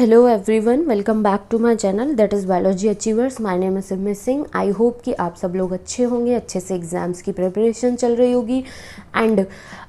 Hello everyone, welcome back to my channel that is biology achievers. My name is Simran Singh. I hope कि आप सब लोग अच्छे होंगे, अच्छे से एग्ज़ाम्स की प्रिपरेशन चल रही होगी। एंड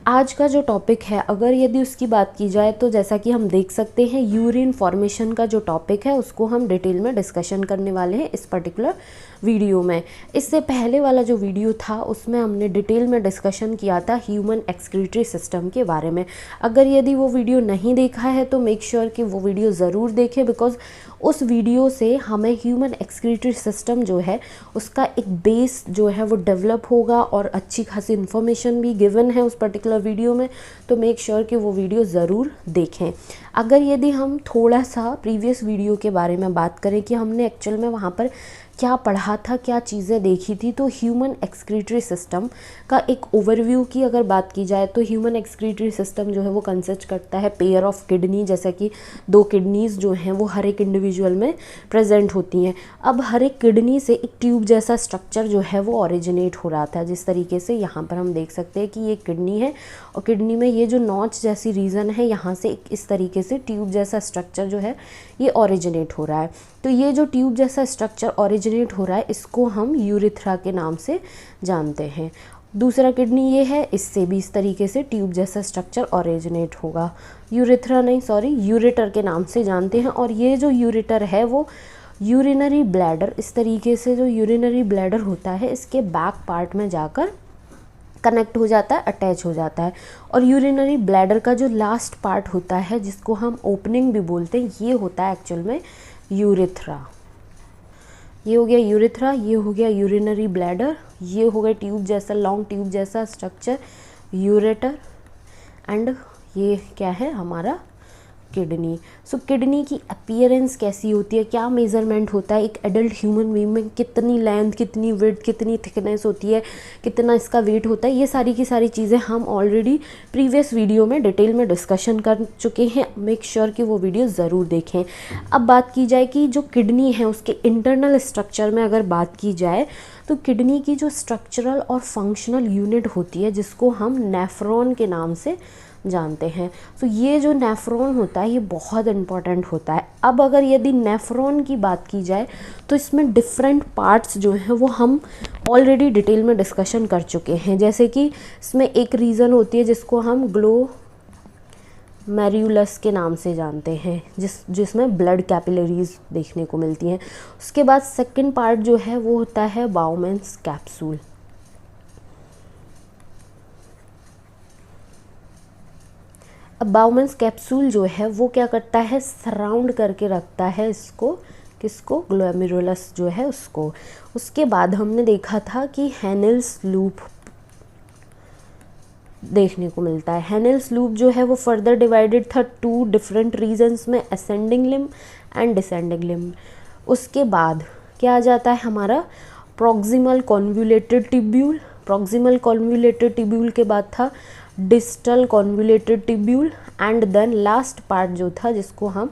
आज का जो टॉपिक है, अगर यदि उसकी बात की जाए तो जैसा कि हम देख सकते हैं, यूरिन फॉर्मेशन का जो टॉपिक है उसको हम डिटेल में डिस्कशन करने वाले हैं इस पर्टिकुलर वीडियो में। इससे पहले वाला जो वीडियो था उसमें हमने डिटेल में डिस्कशन किया था ह्यूमन एक्सक्रीटरी सिस्टम के बारे में। अगर यदि वो वीडियो नहीं देखा है तो मेक श्योर कि वो वीडियो ज़रूर देखें, बिकॉज उस वीडियो से हमें ह्यूमन एक्सक्रीटरी सिस्टम जो है उसका एक बेस जो है वो डेवलप होगा और अच्छी खासी इन्फॉर्मेशन भी गिवन है उस पर्टिकुलर वीडियो में। तो मेक श्योर कि वो वीडियो ज़रूर देखें। अगर यदि हम थोड़ा सा प्रीवियस वीडियो के बारे में बात करें कि हमने एक्चुअल में वहाँ पर क्या पढ़ा था, क्या चीज़ें देखी थी, तो ह्यूमन एक्सक्रीटरी सिस्टम का एक ओवरव्यू की अगर बात की जाए तो ह्यूमन एक्सक्रीटरी सिस्टम जो है वो कंसिस्ट करता है पेयर ऑफ किडनी, जैसे कि 2 किडनीज़ जो हैं वो हर एक इंडिविजुअल में प्रेजेंट होती हैं। अब हर एक किडनी से एक ट्यूब जैसा स्ट्रक्चर जो है वो ओरिजिनेट हो रहा था, जिस तरीके से यहाँ पर हम देख सकते हैं कि ये किडनी है और किडनी में ये जो नॉच जैसी रीजन है, यहाँ से इस तरीके से ट्यूब जैसा स्ट्रक्चर जो है ये ओरिजिनेट हो रहा है। तो ये जो ट्यूब जैसा स्ट्रक्चर ओरिजिनेट हो रहा है इसको हम यूरेथ्रा के नाम से जानते हैं। दूसरा किडनी ये है, इससे भी इस तरीके से ट्यूब जैसा स्ट्रक्चर ओरिजिनेट होगा। यूरेथ्रा नहीं, सॉरी, यूरेटर के नाम से जानते हैं। और ये जो यूरेटर है वो यूरिनरी ब्लैडर, इस तरीके से जो यूरिनरी ब्लैडर होता है इसके बैक पार्ट में जाकर कनेक्ट हो जाता है, अटैच हो जाता है। और यूरिनरी ब्लैडर का जो लास्ट पार्ट होता है जिसको हम ओपनिंग भी बोलते हैं, ये होता है एक्चुअल में यूरेथ्रा। ये हो गया यूरेथ्रा, ये हो गया यूरिनरी ब्लैडर, ये हो गया ट्यूब जैसा, लॉन्ग ट्यूब जैसा स्ट्रक्चर यूरेटर, एंड ये क्या है हमारा किडनी। सो किडनी की अपीयरेंस कैसी होती है, क्या मेज़रमेंट होता है, एक एडल्ट ह्यूमन बीइंग में कितनी लेंथ, कितनी विड्थ, कितनी थिकनेस होती है, कितना इसका वेट होता है, ये सारी की सारी चीज़ें हम ऑलरेडी प्रीवियस वीडियो में डिटेल में डिस्कशन कर चुके हैं। मेक श्योर कि वो वीडियो ज़रूर देखें। अब बात की जाए कि जो किडनी है उसके इंटरनल स्ट्रक्चर में अगर बात की जाए तो किडनी की जो स्ट्रक्चरल और फंक्शनल यूनिट होती है जिसको हम नेफ्रॉन के नाम से जानते हैं। तो ये जो नेफ्रॉन होता है ये बहुत इम्पॉर्टेंट होता है। अब अगर यदि नेफ्रॉन की बात की जाए तो इसमें डिफरेंट पार्ट्स जो हैं वो हम ऑलरेडी डिटेल में डिस्कशन कर चुके हैं। जैसे कि इसमें एक रीज़न होती है जिसको हम ग्लोमेरुलस के नाम से जानते हैं, जिसमें ब्लड कैपिलरीज देखने को मिलती हैं। उसके बाद सेकंड पार्ट जो है वो होता है बाउमेन्स कैप्सूल। अब बाउमेन्स कैप्सूल जो है वो क्या करता है, सराउंड करके रखता है इसको, किसको, ग्लोमेरुलस जो है उसको। उसके बाद हमने देखा था कि हेनेल्स लूप देखने को मिलता है। हेनेल्स लूप जो है वो फर्दर डिवाइडेड था 2 डिफरेंट रीजन्स में, ascending limb and descending limb. उसके बाद क्या आ जाता है हमारा proximal convoluted tubule. Proximal convoluted tubule के बाद था distal convoluted tubule, and then last part जो था जिसको हम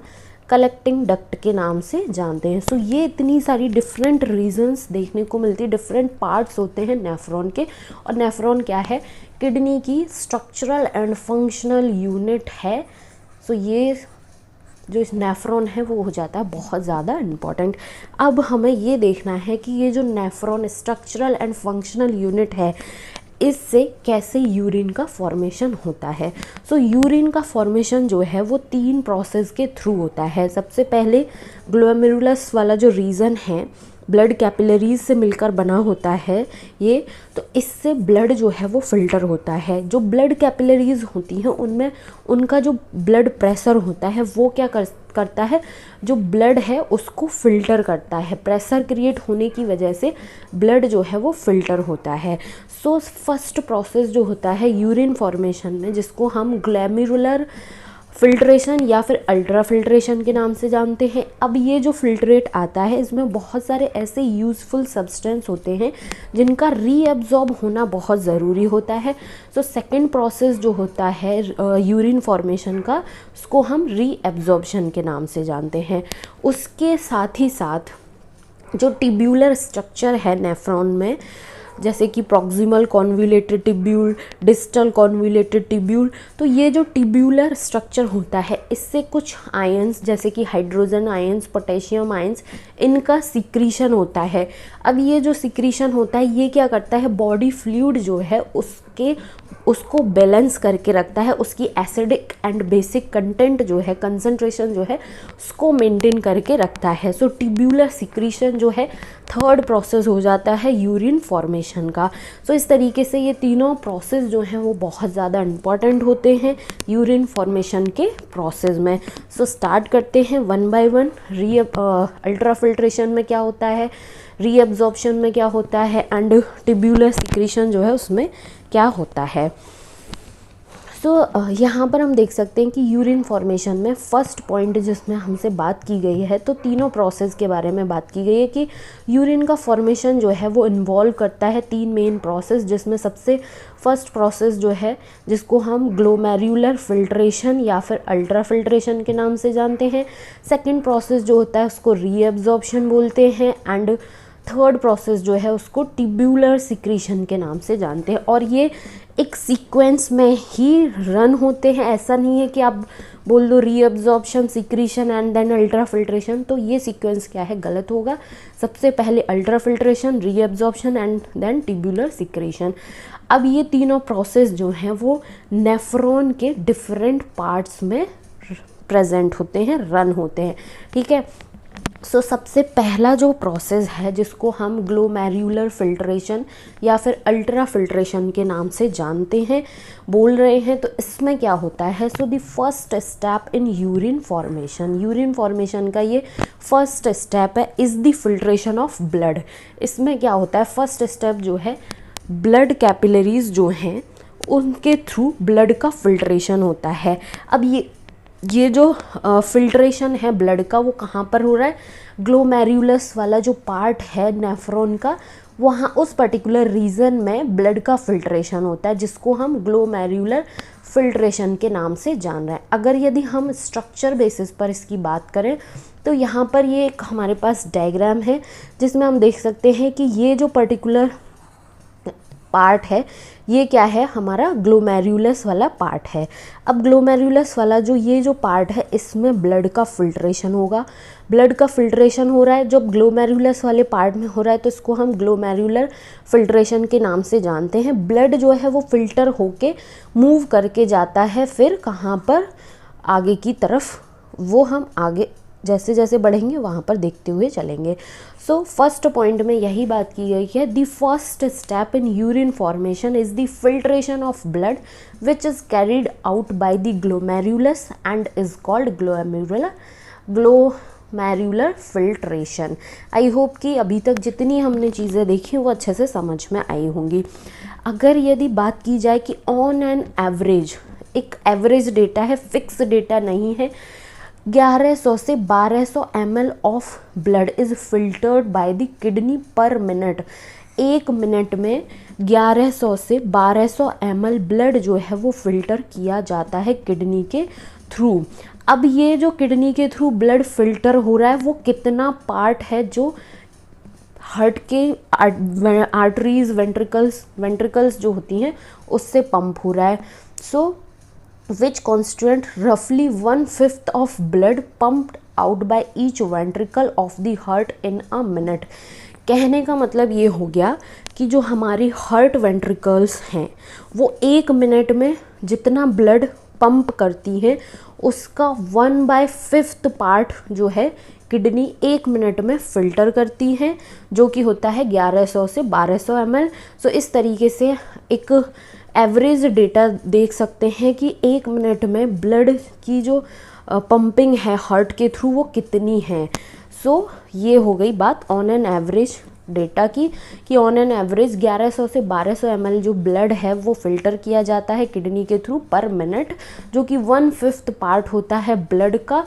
कलेक्टिंग डक्ट के नाम से जानते हैं। सो ये इतनी सारी डिफरेंट रीजन्स देखने को मिलती है, डिफरेंट पार्ट्स होते हैं नेफ्रॉन के। और नेफ्रॉन क्या है, किडनी की स्ट्रक्चरल एंड फंक्शनल यूनिट है। सो ये जो इस नेफ्रॉन है वो हो जाता है बहुत ज़्यादा इम्पॉर्टेंट। अब हमें ये देखना है कि ये जो nephron structural and functional unit है इससे कैसे यूरिन का फॉर्मेशन होता है। सो यूरिन का फॉर्मेशन जो है वो 3 प्रोसेस के थ्रू होता है। सबसे पहले ग्लोमेरुलस वाला जो रीजन है ब्लड कैपिलरीज से मिलकर बना होता है ये, तो इससे ब्लड जो है वो फिल्टर होता है। जो ब्लड कैपिलरीज होती हैं उनमें उनका जो ब्लड प्रेशर होता है वो क्या करता है, जो ब्लड है उसको फिल्टर करता है। प्रेशर क्रिएट होने की वजह से ब्लड जो है वो फिल्टर होता है। सो फर्स्ट प्रोसेस जो होता है यूरिन फॉर्मेशन में, जिसको हम ग्लोमेरुलर फिल्ट्रेशन या फिर अल्ट्रा फिल्ट्रेशन के नाम से जानते हैं। अब ये जो फिल्ट्रेट आता है इसमें बहुत सारे ऐसे यूज़फुल सब्सटेंस होते हैं जिनका रीअब्जॉर्ब होना बहुत ज़रूरी होता है। सो सेकंड प्रोसेस जो होता है यूरिन फॉर्मेशन का, उसको हम रीअब्जॉर्प्शन के नाम से जानते हैं। उसके साथ ही साथ जो टिब्यूलर स्ट्रक्चर है नेफ्रॉन में, जैसे कि proximal convoluted tubule, distal convoluted tubule. तो ये जो टिब्यूलर स्ट्रक्चर होता है इससे कुछ आयंस जैसे कि हाइड्रोजन आयंस, पोटेशियम आयंस, इनका सिक्रीशन होता है। अब ये जो सिक्रीशन होता है ये क्या करता है, बॉडी फ्लूइड जो है उसको बैलेंस करके रखता है, उसकी एसिडिक एंड बेसिक कंटेंट जो है, कंसंट्रेशन जो है उसको मेंटेन करके रखता है। सो टिब्यूलर सिक्रीशन जो है थर्ड प्रोसेस हो जाता है यूरिन फॉर्मेशन का। सो इस तरीके से ये तीनों प्रोसेस जो हैं वो बहुत ज़्यादा इम्पॉर्टेंट होते हैं यूरिन फॉर्मेशन के प्रोसेस में। सो स्टार्ट करते हैं one by one. Ultra filtration में क्या होता है, रीअब्जॉर्प्शन में क्या होता है, एंड टिब्यूलर सिक्रीशन जो है उसमें क्या होता है। सो यहाँ पर हम देख सकते हैं कि यूरिन फॉर्मेशन में फर्स्ट पॉइंट जिसमें हमसे बात की गई है, तो तीनों प्रोसेस के बारे में बात की गई है कि यूरिन का फॉर्मेशन जो है वो इन्वॉल्व करता है तीन मेन प्रोसेस, जिसमें सबसे फर्स्ट प्रोसेस जो है जिसको हम ग्लोमेरुलर फिल्ट्रेशन या फिर अल्ट्रा फिल्ट्रेशन के नाम से जानते हैं। सेकेंड प्रोसेस जो होता है उसको रीअब्जॉर्प्शन बोलते हैं, एंड थर्ड प्रोसेस जो है उसको टिब्यूलर सिक्रीशन के नाम से जानते हैं। और ये एक सीक्वेंस में ही रन होते हैं, ऐसा नहीं है कि आप बोल दो reabsorption, secretion and then ultrafiltration, तो ये सीक्वेंस क्या है, गलत होगा। सबसे पहले ultrafiltration, reabsorption and then tubular secretion. अब ये तीनों प्रोसेस जो हैं वो नेफ्रॉन के डिफरेंट पार्ट्स में प्रेजेंट होते हैं, रन होते हैं, ठीक है। सो सबसे पहला जो प्रोसेस है जिसको हम ग्लोमेरुलर फिल्ट्रेशन या फिर अल्ट्रा फिल्ट्रेशन के नाम से जानते हैं, बोल रहे हैं, तो इसमें क्या होता है। So the first step in urine formation का ये फर्स्ट स्टेप है, is the filtration of blood. इसमें क्या होता है, फर्स्ट स्टेप जो है ब्लड कैपिलरीज जो हैं उनके थ्रू ब्लड का फिल्ट्रेशन होता है। अब ये जो फिल्ट्रेशन है ब्लड का वो कहाँ पर हो रहा है, ग्लोमेरुलस वाला जो पार्ट है नेफ्रॉन का, वहाँ उस पर्टिकुलर रीजन में ब्लड का फिल्ट्रेशन होता है, जिसको हम ग्लोमेरुलर फिल्ट्रेशन के नाम से जान रहे हैं। अगर यदि हम स्ट्रक्चर बेसिस पर इसकी बात करें तो यहाँ पर ये एक हमारे पास डायग्राम है जिसमें हम देख सकते हैं कि ये जो पर्टिकुलर पार्ट है ये क्या है, हमारा ग्लोमेरुलस वाला पार्ट है। अब ग्लोमेरुलस वाला जो ये जो पार्ट है इसमें ब्लड का फिल्ट्रेशन होगा। ब्लड का फिल्ट्रेशन हो रहा है, जब ग्लोमेरुलस वाले पार्ट में हो रहा है तो इसको हम ग्लोमेरुलर फिल्ट्रेशन के नाम से जानते हैं। ब्लड जो है वो फिल्टर होके मूव करके जाता है फिर कहाँ पर, आगे की तरफ, वो हम आगे जैसे जैसे बढ़ेंगे वहाँ पर देखते हुए चलेंगे। सो फर्स्ट पॉइंट में यही बात की गई है, the first step in urine formation is the filtration of blood which is carried out by the glomerulus and is called glomerular filtration. I hope कि अभी तक जितनी हमने चीज़ें देखी वो अच्छे से समझ में आई होंगी। अगर यदि बात की जाए कि ऑन एन एवरेज, एक एवरेज डेटा है, फिक्स डेटा नहीं है, 1100 से 1200 ml of blood is filtered bye the kidney per minute. एक मिनट में 1100 से 1200 ml ब्लड जो है वो फिल्टर किया जाता है किडनी के थ्रू। अब ये जो किडनी के थ्रू ब्लड फिल्टर हो रहा है वो कितना पार्ट है जो हार्ट के आर्टरीज, वेंट्रिकल्स जो होती हैं उससे पंप हो रहा है। सो which constitute roughly 1/5 of blood pumped out by each ventricle of the heart in a minute। कहने का मतलब ये हो गया कि जो हमारी हार्ट वेंट्रिकल्स हैं वो एक मिनट में जितना ब्लड पंप करती हैं उसका 1/5 पार्ट जो है किडनी एक मिनट में फ़िल्टर करती हैं, जो कि होता है 1100 से 1200 ml। सो इस तरीके से एक एवरेज डेटा देख सकते हैं कि एक मिनट में ब्लड की जो पंपिंग है हार्ट के थ्रू वो कितनी है। सो ये हो गई बात ऑन एन एवरेज डेटा की, कि ऑन एन एवरेज 1100 से 1200 ml जो ब्लड है वो फिल्टर किया जाता है किडनी के थ्रू पर मिनट, जो कि 1/5 पार्ट होता है ब्लड का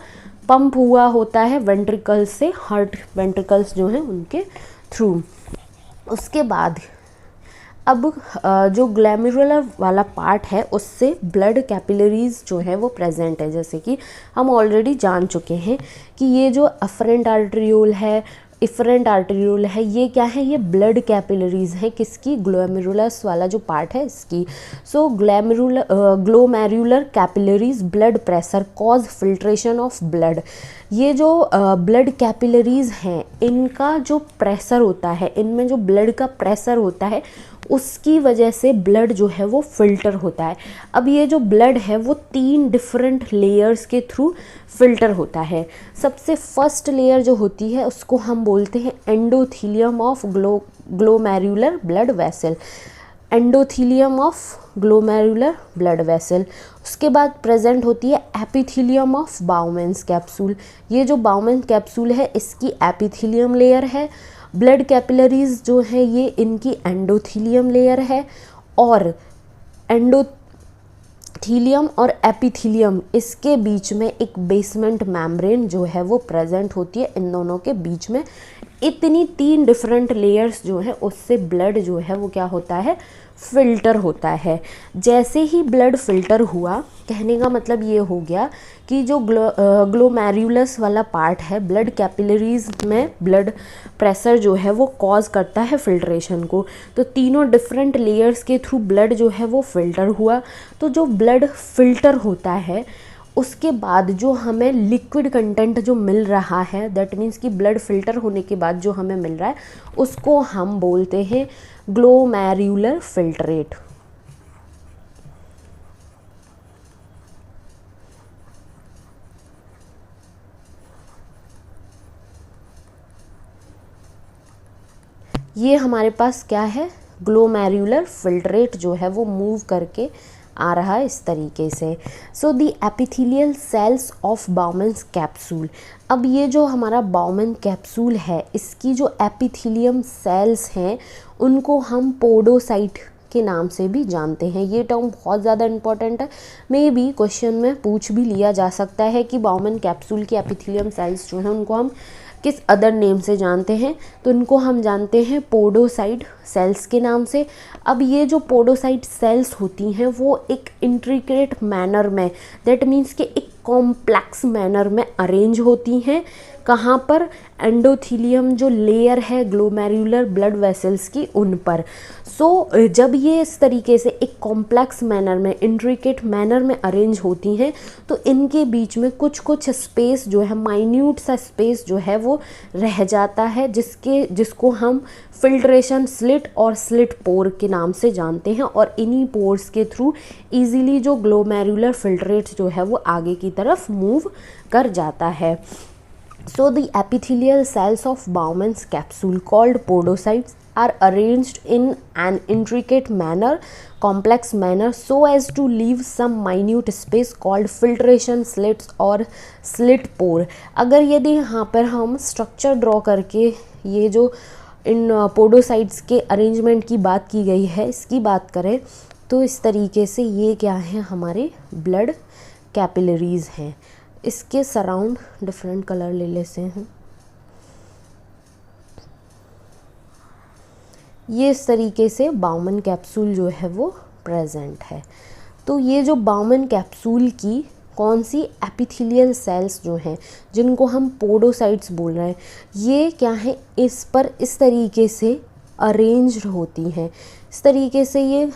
पंप हुआ होता है वेंट्रिकल्स से, हार्ट वेंट्रिकल्स जो हैं उनके थ्रू। उसके बाद अब जो ग्लोमेरुलर वाला पार्ट है उससे ब्लड कैपिलरीज जो है वो प्रेजेंट है, जैसे कि हम ऑलरेडी जान चुके हैं कि ये जो अफरेंट आर्टरियोल है, इफरेंट आर्टेरियोल है, ये क्या है, ये ब्लड कैपिलरीज हैं किसकी, ग्लोमेरुलस वाला जो पार्ट है इसकी। So glomerular capillaries blood pressure cause filtration of blood. ये जो ब्लड कैपिलरीज हैं इनका जो प्रेशर होता है, इनमें जो ब्लड का प्रेशर होता है उसकी वजह से ब्लड जो है वो फिल्टर होता है। अब ये जो ब्लड है वो 3 डिफरेंट लेयर्स के थ्रू फिल्टर होता है। सबसे फर्स्ट लेयर जो होती है उसको हम बोलते हैं endothelium of glomerular blood vessel, endothelium of glomerular blood vessel. उसके बाद प्रेजेंट होती है एपिथीलियम ऑफ बाउमेंस कैप्सूल। ये जो बाउमेंस कैप्सूल है इसकी एपिथीलियम लेयर है। ब्लड कैपिलरीज जो है ये इनकी एंडोथीलियम लेयर है, और एंडोथीलियम और एपिथीलियम इसके बीच में एक बेसमेंट मेम्ब्रेन जो है वो प्रेजेंट होती है इन दोनों के बीच में। इतनी 3 डिफरेंट लेयर्स जो है उससे ब्लड जो है वो क्या होता है, फिल्टर होता है। जैसे ही ब्लड फिल्टर हुआ, कहने का मतलब ये हो गया कि जो ग्लोमेरुलस वाला पार्ट है, ब्लड कैपिलरीज में ब्लड प्रेशर जो है वो कॉज करता है फिल्ट्रेशन को। तो तीनों डिफरेंट लेयर्स के थ्रू ब्लड जो है वो फिल्टर हुआ। तो जो ब्लड फिल्टर होता है उसके बाद जो हमें लिक्विड कंटेंट जो मिल रहा है, दैट मीन्स कि ब्लड फिल्टर होने के बाद जो हमें मिल रहा है उसको हम बोलते हैं ग्लोमेरुलर फिल्ट्रेट। ये हमारे पास क्या है, ग्लोमेरुलर फिल्ट्रेट जो है वो मूव करके आ रहा है इस तरीके से। सो दी epithelial cells of Bowman's capsule. अब ये जो हमारा बाउमेन कैप्सूल है इसकी जो एपिथेलियम सेल्स हैं उनको हम पोडोसाइट के नाम से भी जानते हैं। ये टर्म बहुत ज़्यादा इंपॉर्टेंट है, मे बी क्वेश्चन में पूछ भी लिया जा सकता है कि बाउमेन कैप्सूल की एपिथेलियम सेल्स जो हैं उनको हम किस अदर नेम से जानते हैं, तो इनको हम जानते हैं पोडोसाइट सेल्स के नाम से। अब ये जो पोडोसाइट सेल्स होती हैं वो एक इंट्रिकेट मैनर में, दैट मीन्स कि एक कॉम्प्लेक्स मैनर में अरेंज होती हैं। कहाँ पर, एंडोथीलियम जो लेयर है ग्लोमेरुलर ब्लड वेसल्स की उन पर। सो जब ये इस तरीके से एक कॉम्प्लेक्स मैनर में, इंट्रिकेट मैनर में अरेंज होती हैं तो इनके बीच में कुछ कुछ स्पेस जो है, माइन्यूट सा स्पेस जो है वो रह जाता है, जिसको हम फिल्ट्रेशन स्लिट और स्लिट पोर के नाम से जानते हैं। और इन्हीं पोर्स के थ्रू इजीली जो ग्लोमेरुलर फिल्ट्रेट जो है वो आगे की तरफ मूव कर जाता है। So the epithelial cells of Bowman's capsule called podocytes are arranged in an intricate manner, complex manner, so as to leave some minute space called filtration slits और slit pore। अगर यदि यहाँ पर हम स्ट्रक्चर ड्रॉ करके ये जो इन podocytes के अरेंजमेंट की बात की गई है इसकी बात करें तो इस तरीके से ये क्या है, हमारे ब्लड कैपिलरीज हैं। इसके सराउंड डिफरेंट कलर ले लेते हैं। ये इस तरीके से बाउमन कैप्सूल जो है वो प्रेजेंट है। तो ये जो बाउमन कैप्सूल की कौन सी एपिथेलियल सेल्स जो हैं जिनको हम पोडोसाइट्स बोल रहे हैं, ये क्या है, इस पर इस तरीके से अरेंज्ड होती हैं। इस तरीके से ये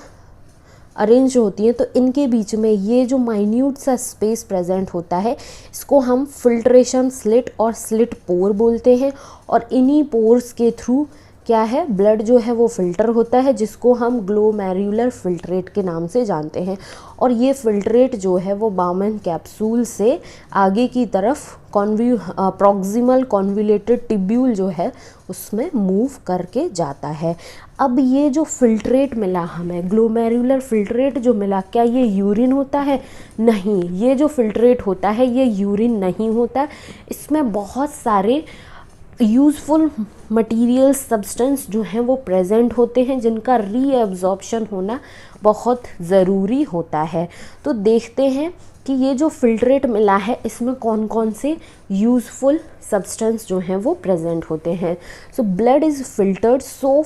अरेंज होती हैं तो इनके बीच में ये जो माइन्यूट सा स्पेस प्रेजेंट होता है इसको हम फिल्ट्रेशन स्लिट और स्लिट पोर बोलते हैं। और इन्हीं पोर्स के थ्रू क्या है, ब्लड जो है वो फिल्टर होता है, जिसको हम ग्लोमेरुलर फिल्ट्रेट के नाम से जानते हैं। और ये फिल्ट्रेट जो है वो बाउमन कैप्सूल से आगे की तरफ प्रॉक्सिमल कॉन्वुलेटेड टिब्यूल जो है उसमें मूव करके जाता है। अब ये जो फिल्ट्रेट मिला हमें, ग्लोमेरुलर फिल्ट्रेट जो मिला, क्या ये यूरिन होता है? नहीं, ये जो फिल्ट्रेट होता है ये यूरिन नहीं होता। इसमें बहुत सारे यूज़फुल मटेरियल सब्सटेंस जो हैं वो प्रेजेंट होते हैं जिनका रीअब्जॉर्प्शन होना बहुत ज़रूरी होता है। तो देखते हैं कि ये जो फिल्ट्रेट मिला है इसमें कौन कौन से यूज़फुल सब्सटेंस जो हैं वो प्रेजेंट होते हैं। So blood is filtered so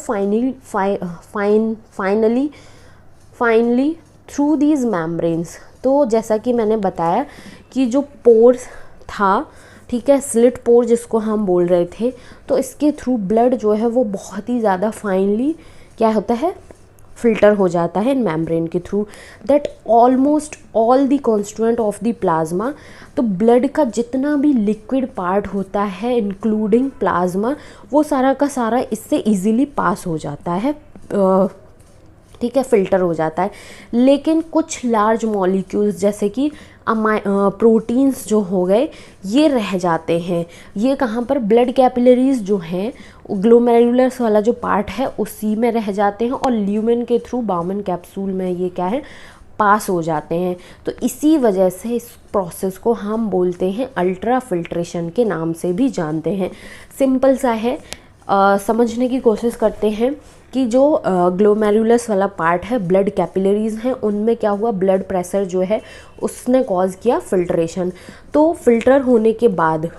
finally through these membranes. तो जैसा कि मैंने बताया कि जो पोर्स था, ठीक है, स्लिट पोर जिसको हम बोल रहे थे, तो इसके थ्रू ब्लड जो है वो बहुत ही ज़्यादा फाइनली क्या होता है, फिल्टर हो जाता है इन मेम्ब्रेन के through, that almost all the constituent of the plasma. तो ब्लड का जितना भी लिक्विड पार्ट होता है इंक्लूडिंग प्लाज्मा, वो सारा का सारा इससे इजीली पास हो जाता है, ठीक है, फिल्टर हो जाता है। लेकिन कुछ लार्ज मॉलिक्यूल्स जैसे कि प्रोटीन्स जो हो गए, ये रह जाते हैं। ये कहाँ पर, ब्लड कैपिलरीज जो हैं, ग्लोमेरुलस वाला जो पार्ट है उसी में रह जाते हैं और ल्यूमेन के थ्रू बाउमन कैप्सूल में ये क्या है, पास हो जाते हैं। तो इसी वजह से इस प्रोसेस को हम बोलते हैं अल्ट्रा फिल्ट्रेशन के नाम से भी जानते हैं। सिंपल सा है, समझने की कोशिश करते हैं कि जो ग्लोमेरुलस वाला पार्ट है, ब्लड कैपिलरीज हैं, उनमें क्या हुआ, ब्लड प्रेशर जो है उसने कॉज किया फिल्ट्रेशन। तो फिल्टर होने के बाद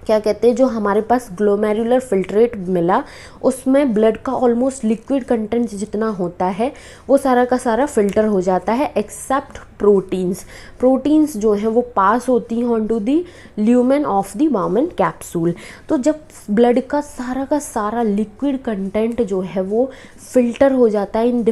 क्या कहते हैं, जो हमारे पास ग्लोमेरुलर फिल्ट्रेट मिला उसमें ब्लड का ऑलमोस्ट लिक्विड कंटेंट जितना होता है वो सारा का सारा फिल्टर हो जाता है, एक्सेप्ट प्रोटीन्स जो हैं वो पास होती हैं on to the lumen of the Bowman capsule. तो जब ब्लड का सारा लिक्विड कंटेंट जो है वो फिल्टर हो जाता है इन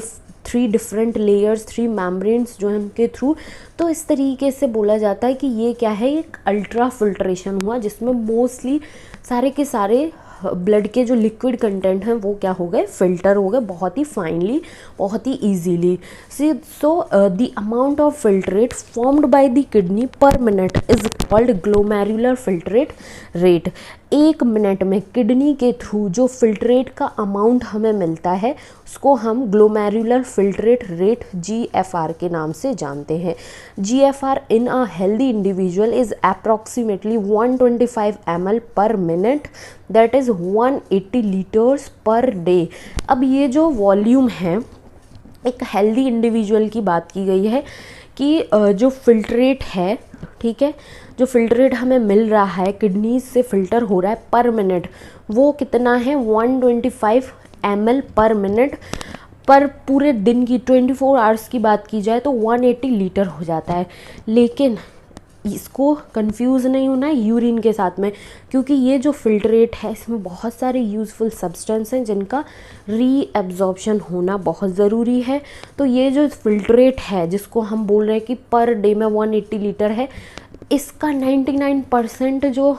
3 डिफरेंट लेयर्स, 3 मेम्ब्रेन्स जो हैं उनके थ्रू, तो इस तरीके से बोला जाता है कि ये क्या है, एक अल्ट्रा फिल्ट्रेशन हुआ, जिसमें मोस्टली सारे के सारे ब्लड के जो लिक्विड कंटेंट हैं वो क्या हो गए, फिल्टर हो गए बहुत ही फाइनली, बहुत ही easily. So the amount of filtrate formed by the kidney per minute is called glomerular filtrate rate. 1 minute में किडनी के थ्रू जो फिल्ट्रेट का अमाउंट हमें मिलता है उसको हम ग्लोमेरुलर फिल्ट्रेट रेट GFR के नाम से जानते हैं। GFR in a healthy individual is approximately 125 ml पर minute, that is 180 litres per day. अब ये जो वॉल्यूम है, एक हेल्दी इंडिविजुअल की बात की गई है कि जो फिल्ट्रेट है, ठीक है, जो फिल्ट्रेट हमें मिल रहा है, किडनी से फिल्टर हो रहा है पर मिनट, वो कितना है, 125 ml पर मिनट। पर पूरे दिन की 24 आवर्स की बात की जाए तो 180 लीटर हो जाता है। लेकिन इसको कंफ्यूज नहीं होना है यूरिन के साथ में, क्योंकि ये जो फिल्ट्रेट है इसमें बहुत सारे यूज़फुल सब्सटेंस हैं जिनका रीएब्जॉर्प्शन होना बहुत ज़रूरी है। तो ये जो फिल्ट्रेट है जिसको हम बोल रहे हैं कि पर डे में 180 लीटर है, इसका 99% जो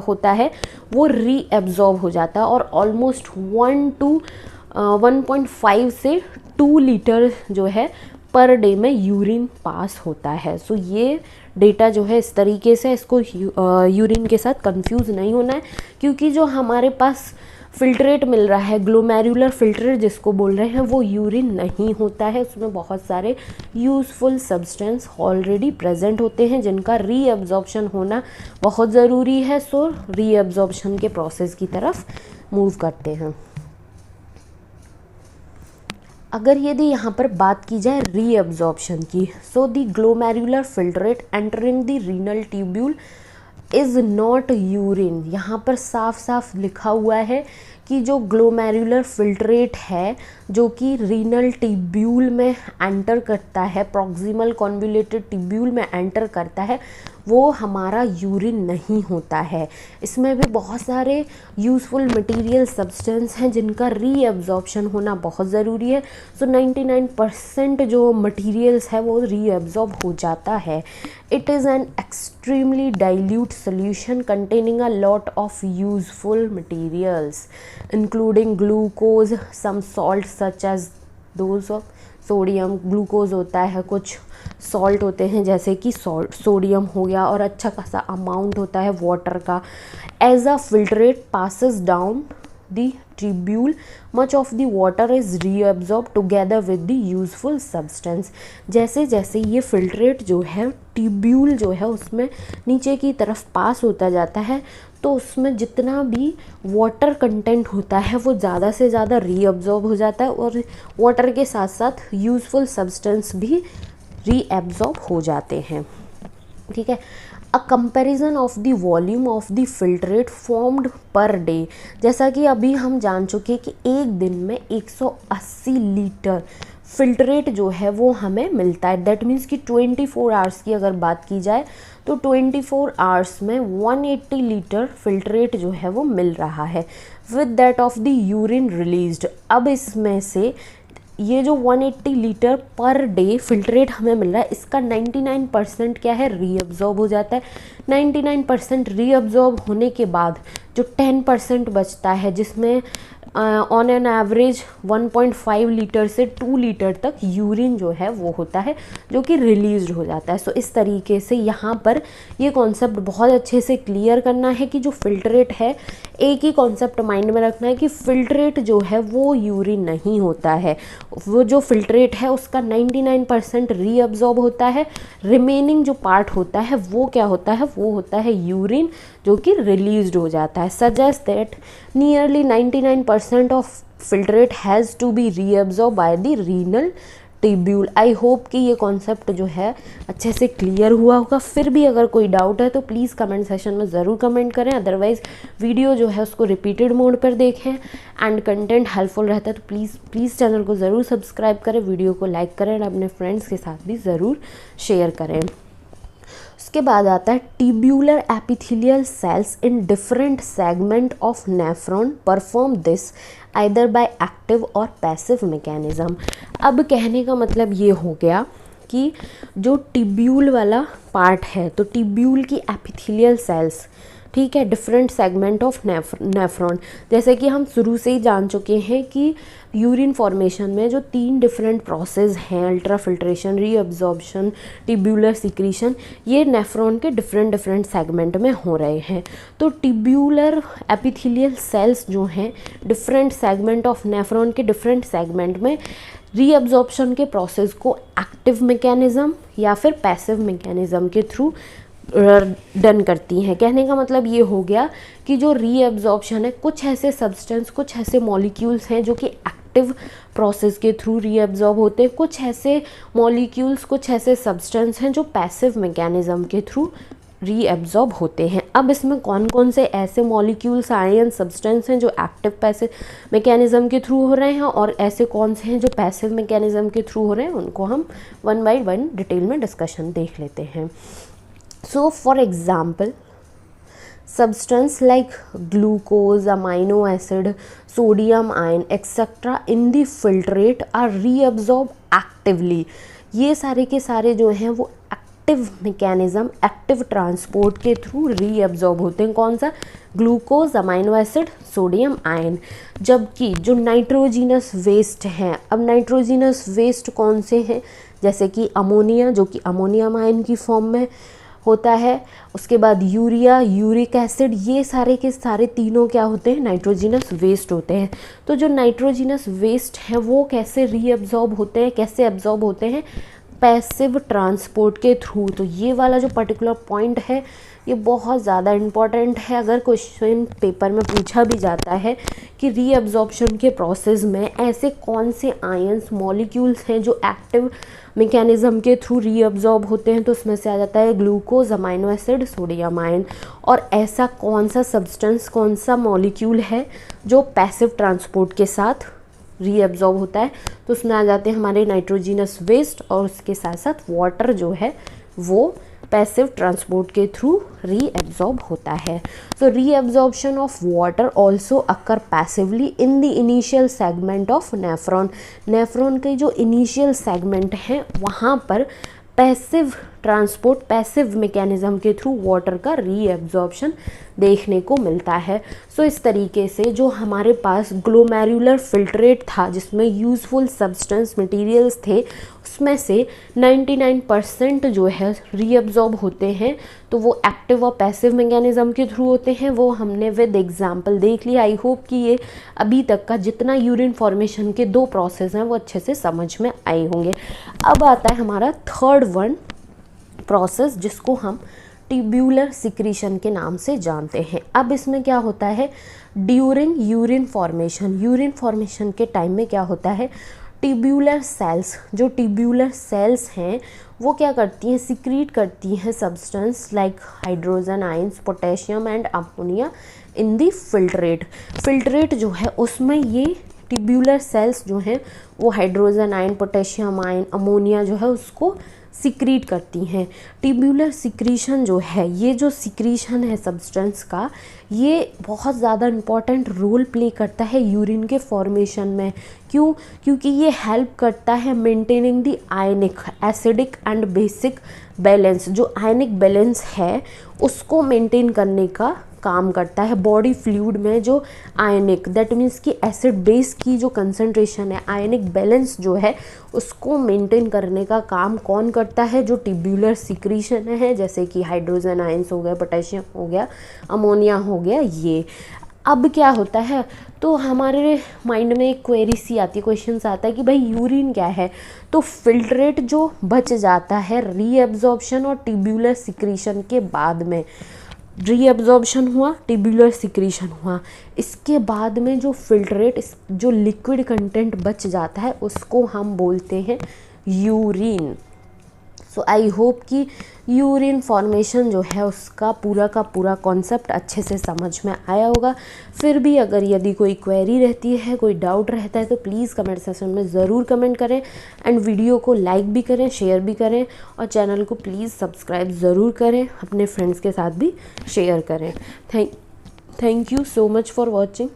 होता है वो रीएब्जॉर्ब हो जाता है और ऑलमोस्ट 1.5 से 2 लीटर जो है पर डे में यूरिन पास होता है। सो ये डेटा जो है इस तरीके से, इसको यूरिन के साथ कंफ्यूज नहीं होना है, क्योंकि जो हमारे पास फिल्ट्रेट मिल रहा है, ग्लोमेरुलर फिल्ट्रेट जिसको बोल रहे हैं, वो यूरिन नहीं होता है, उसमें बहुत सारे यूज़फुल सब्सटेंस ऑलरेडी प्रेजेंट होते हैं जिनका रीअब्जॉर्प्शन होना बहुत ज़रूरी है। सो रीअब्जॉर्प्शन के प्रोसेस की तरफ मूव करते हैं। अगर यदि यहाँ पर बात की जाए रीअब्जॉर्प्शन की, so the glomerular filtrate entering the renal tubule is not urine. यहाँ पर साफ साफ लिखा हुआ है कि जो ग्लोमेरुलर फिल्ट्रेट है जो कि रीनल ट्यूब्यूल में एंटर करता है, प्रॉक्सिमल कॉन्वोल्यूटेड ट्यूब्यूल में एंटर करता है, वो हमारा यूरिन नहीं होता है। इसमें भी बहुत सारे यूज़फुल मटेरियल सब्सटेंस हैं जिनका रीअब्जॉर्प्शन होना बहुत ज़रूरी है। सो 99% जो मटेरियल्स है वो रीअब्जॉर्ब हो जाता है। It is an extremely dilute solution containing a lot of useful materials including glucose, some salt such as those of sodium. Glucose होता है, कुछ सॉल्ट होते हैं जैसे कि सोडियम हो गया, और अच्छा खासा अमाउंट होता है वाटर का। As a filtrate passes down the tubule, much of the water is reabsorb together with the useful substance. जैसे जैसे ये फिल्ट्रेट जो है ट्यूब्यूल जो है उसमें नीचे की तरफ पास होता जाता है, तो उसमें जितना भी वाटर कंटेंट होता है वो ज़्यादा से ज़्यादा रीअब्जॉर्ब हो जाता है, और वाटर के साथ साथ यूजफुल सब्सटेंस भी रीएब्जॉर्ब हो जाते हैं। ठीक है, a comparison of the volume of the filtrate formed per day. जैसा कि अभी हम जान चुके कि एक दिन में 180 लीटर फिल्ट्रेट जो है वो हमें मिलता है। दैट मीन्स कि 24 आवर्स की अगर बात की जाए तो 24 आवर्स में 180 लीटर फिल्ट्रेट जो है वो मिल रहा है with that of the urine released. अब इसमें से ये जो 180 लीटर पर डे फिल्ट्रेट हमें मिल रहा है, इसका 99% क्या है, रीअब्जॉर्ब हो जाता है। 99% रीअब्जॉर्ब होने के बाद जो 10% बचता है, जिसमें ऑन एन एवरेज 1.5 लीटर से 2 लीटर तक यूरिन जो है वो होता है, जो कि रिलीज हो जाता है। सो इस तरीके से यहाँ पर ये कॉन्सेप्ट बहुत अच्छे से क्लियर करना है कि जो फिल्ट्रेट है, एक ही कॉन्सेप्ट माइंड में रखना है कि फिल्ट्रेट जो है वो यूरिन नहीं होता है। वो जो फिल्ट्रेट है उसका 99% रीअब्जॉर्ब होता है, रिमेनिंग जो पार्ट होता है वो क्या होता है, वो होता है यूरिन, जो कि रिलीज्ड हो जाता है। Suggest that nearly 99% of filtrate has to be reabsorb by the renal tubule. I hope कि ये कॉन्सेप्ट जो है अच्छे से क्लियर हुआ होगा। फिर भी अगर कोई डाउट है तो प्लीज़ कमेंट सेशन में ज़रूर कमेंट करें, अदरवाइज़ वीडियो जो है उसको रिपीटेड मोड पर देखें। एंड कंटेंट हेल्पफुल रहता है तो प्लीज़ चैनल को ज़रूर सब्सक्राइब करें, वीडियो को लाइक करें और अपने फ्रेंड्स के साथ भी ज़रूर शेयर करें। उसके बाद आता है tubular epithelial cells in different segment of nephron perform this either by active और पैसिव मैकेनिज्म। अब कहने का मतलब ये हो गया कि जो ट्यूब्यूल वाला पार्ट है, तो ट्यूब्यूल की एपिथेलियल सेल्स, ठीक है, डिफरेंट सेगमेंट ऑफ नेफ्रॉन, जैसे कि हम शुरू से ही जान चुके हैं कि यूरिन फॉर्मेशन में जो 3 डिफरेंट प्रोसेस हैं, ultra filtration, reabsorption, tubular secretion, ये नेफ्रॉन के डिफरेंट सेगमेंट में हो रहे हैं। तो ट्यूब्यूलर एपिथेलियल सेल्स जो हैं डिफरेंट सेगमेंट ऑफ नेफ्रॉन के डिफरेंट सेगमेंट में रीअब्जॉर्प्शन के प्रोसेस को एक्टिव मैकेनिज्म या फिर पैसिव मैकेनिज्म के थ्रू डन करती हैं। कहने का मतलब ये हो गया कि जो रीअब्जॉर्प्शन है, कुछ ऐसे सब्सटेंस, कुछ ऐसे मॉलिक्यूल्स हैं जो कि एक्टिव प्रोसेस के थ्रू रीअब्जॉर्ब होते हैं, कुछ ऐसे मॉलिक्यूल्स, कुछ ऐसे सब्सटेंस हैं जो पैसिव मैकेनिज्म के थ्रू रीअब्जॉर्ब होते हैं। अब इसमें कौन कौन से ऐसे मॉलिक्यूल्स, आयन, सब्सटेंस हैं जो एक्टिव पैसिव मैकेनिज्म के थ्रू हो रहे हैं और ऐसे कौन से हैं जो पैसिव मैकेनिज्म के थ्रू हो रहे हैं, उनको हम 1 by 1 डिटेल में डिस्कशन देख लेते हैं। So for example, substance like glucose, amino acid, sodium ion etc. in the filtrate are reabsorbed actively। ये सारे के सारे जो हैं वो एक्टिव मैकेनिज्म, एक्टिव ट्रांसपोर्ट के थ्रू रीअब्जॉर्ब होते हैं। कौन सा? Glucose, amino acid, sodium ion. जबकि जो नाइट्रोजिनस वेस्ट हैं, अब नाइट्रोजिनस वेस्ट कौन से हैं? जैसे कि अमोनिया, जो कि अमोनियम आयन की फॉर्म में होता है, उसके बाद यूरिया, यूरिक एसिड, ये सारे के सारे तीनों क्या होते हैं? नाइट्रोजिनस वेस्ट होते हैं। तो जो नाइट्रोजिनस वेस्ट हैं वो कैसे रीअब्जॉर्ब होते हैं, कैसे एब्जॉर्ब होते हैं? पैसिव ट्रांसपोर्ट के थ्रू। तो ये वाला जो पर्टिकुलर पॉइंट है ये बहुत ज़्यादा इम्पॉर्टेंट है। अगर क्वेश्चन पेपर में पूछा भी जाता है कि रीअब्जॉर्प्शन के प्रोसेस में ऐसे कौन से आयंस, मॉलिक्यूल्स हैं जो एक्टिव मैकेनिज्म के थ्रू रीअब्जॉर्ब होते हैं, तो उसमें से आ जाता है glucose, amino acid, sodium ion. और ऐसा कौन सा सब्सटेंस, कौन सा मॉलिक्यूल है जो पैसिव ट्रांसपोर्ट के साथ रीअब्जॉर्ब होता है, तो उसमें आ जाते हैं हमारे नाइट्रोजिनस वेस्ट, और उसके साथ साथ वाटर जो है वो पैसिव ट्रांसपोर्ट के थ्रू रीअब्जॉर्ब होता है। So reabsorption of water also occur passively in the initial segment of nephron. Nephron के जो इनिशियल सेगमेंट हैं वहाँ पर पैसिव ट्रांसपोर्ट, पैसिव मैकेनिज्म के थ्रू वाटर का रीअब्जॉर्प्शन देखने को मिलता है। सो इस तरीके से जो हमारे पास ग्लोमेरुलर फिल्ट्रेट था, जिसमें यूज़फुल सब्सटेंस मटेरियल्स थे, उसमें से 99% जो है रीअब्जॉर्ब होते हैं। तो वो एक्टिव और पैसिव मैकेनिज्म के थ्रू होते हैं, वो हमने विद एग्जांपल देख लिया। आई होप कि ये अभी तक का जितना यूरिन फॉर्मेशन के 2 प्रोसेस हैं वो अच्छे से समझ में आए होंगे। अब आता है हमारा थर्ड वन प्रोसेस, जिसको हम ट्यूब्यूलर सिक्रीशन के नाम से जानते हैं। अब इसमें क्या होता है? ड्यूरिंग यूरिन फॉर्मेशन के टाइम में क्या होता है? ट्यूब्यूलर सेल्स, जो ट्यूब्यूलर सेल्स हैं वो क्या करती हैं? सिक्रीट करती हैं substance like hydrogen ions, potassium and ammonia in the filtrate. Filtrate जो है उसमें ये ट्यूब्यूलर सेल्स जो हैं वो hydrogen ion, potassium ion, ammonia जो है उसको सिक्रीट करती हैं। ट्यूब्यूलर सिक्रीशन जो है, ये जो सिक्रीशन है सब्सटेंस का, ये बहुत ज़्यादा इम्पॉर्टेंट रोल प्ले करता है यूरिन के फॉर्मेशन में। क्यों? क्योंकि ये हेल्प करता है maintaining the ionic, acidic and basic balance. जो आयनिक बैलेंस है उसको मेंटेन करने का काम करता है। बॉडी फ्लूइड में जो आयनिक, दैट मीन्स कि एसिड बेस की जो कंसंट्रेशन है, आयनिक बैलेंस जो है उसको मेंटेन करने का काम कौन करता है? जो ट्यूब्यूलर सिक्रीशन है, जैसे कि हाइड्रोजन आयंस हो गया, पोटेशियम हो गया, अमोनिया हो गया। ये अब क्या होता है, तो हमारे माइंड में एक क्वेरी सी आती है, क्वेश्चन आता है कि भाई यूरिन क्या है? तो फिल्ट्रेट जो बच जाता है रीएब्जॉर्प्शन और ट्यूब्यूलर सिक्रीशन के बाद में, रीएब्जॉर्प्शन हुआ, ट्यूब्यूलर सिक्रीशन हुआ, इसके बाद में जो फिल्ट्रेट, जो लिक्विड कंटेंट बच जाता है उसको हम बोलते हैं यूरिन। सो आई होप कि यूरिन फॉर्मेशन जो है उसका पूरा का पूरा कॉन्सेप्ट अच्छे से समझ में आया होगा। फिर भी अगर यदि कोई क्वेरी रहती है, कोई डाउट रहता है, तो प्लीज़ कमेंट सेक्शन में ज़रूर कमेंट करें एंड वीडियो को लाइक भी करें, शेयर भी करें और चैनल को प्लीज़ सब्सक्राइब ज़रूर करें, अपने फ्रेंड्स के साथ भी शेयर करें। Thank you so much for watching.